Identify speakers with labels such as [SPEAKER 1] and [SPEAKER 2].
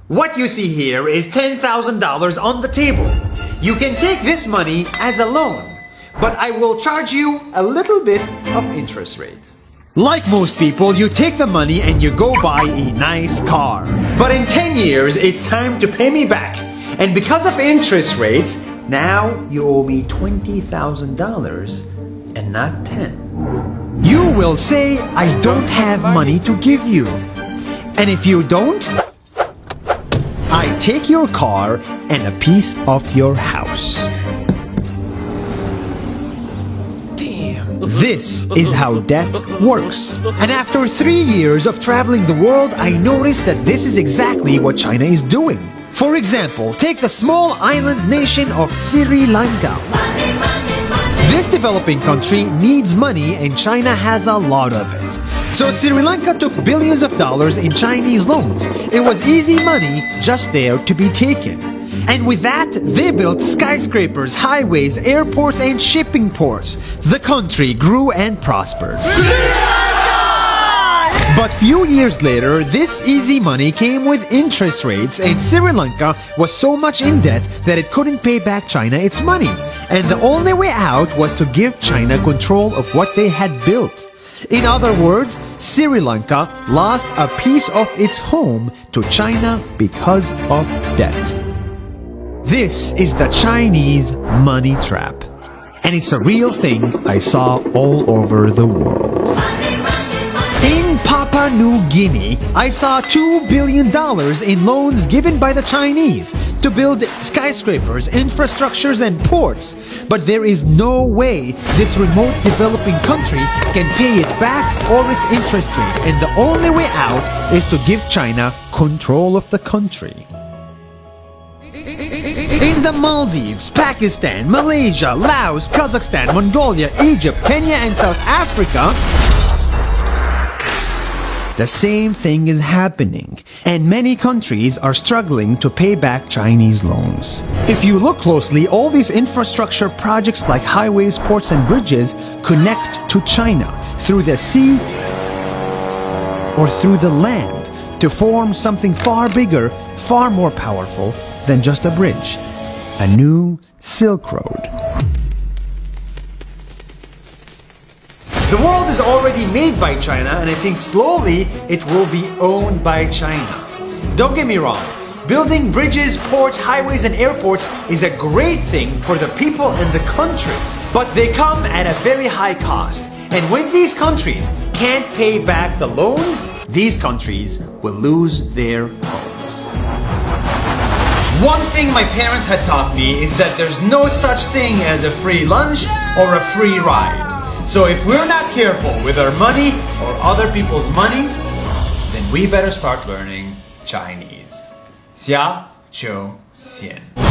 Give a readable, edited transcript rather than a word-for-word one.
[SPEAKER 1] What you see here is $10,000 on the table. You can take this money as a loan, but I will charge you a little bit of interest rate. Like most people, you take the money and you go buy a nice car. But in 10 years, it's time to pay me back. And because of interest rates, now you owe me $20,000 and not 10. You will say, I don't have money to give you. And if you don't, I take your car and a piece of your house. This is how debt works. And after 3 years of traveling the world, I noticed that this is exactly what China is doing. For example, take the small island nation of Sri Lanka. This developing country needs money and China has a lot of it. So Sri Lanka took billions of dollars in Chinese loans. It was easy money just there to be taken. And with that, they built skyscrapers, highways, airports, and shipping ports. The country grew and prospered. But few years later, this easy money came with interest rates, and Sri Lanka was so much in debt that it couldn't pay back China its money. And the only way out was to give China control of what they had built. In other words, Sri Lanka lost a piece of its home to China because of debt. This is the Chinese money trap. And it's a real thing I saw all over the world. In Papua New Guinea, I saw $2 billion in loans given by the Chinese to build skyscrapers, infrastructures, and ports. But there is no way this remote developing country can pay it back or its interest rate, and the only way out is to give China control of the country. In the Maldives, Pakistan, Malaysia, Laos, Kazakhstan, Mongolia, Egypt, Kenya, and South Africa, the same thing is happening, and many countries are struggling to pay back Chinese loans. If you look closely, all these infrastructure projects like highways, ports, and bridges connect to China through the sea or through the land to form something far bigger, far more powerful than just a bridge. A new Silk Road. The world is already made by China, and I think slowly it will be owned by China. Don't get me wrong, building bridges, ports, highways, and airports is a great thing for the people and the country, but they come at a very high cost. And when these countries can't pay back the loans, these countries will lose their homes. One thing my parents had taught me is that there's no such thing as a free lunch or a free ride. So if we're not careful with our money or other people's money, then we better start learning Chinese. 下周见。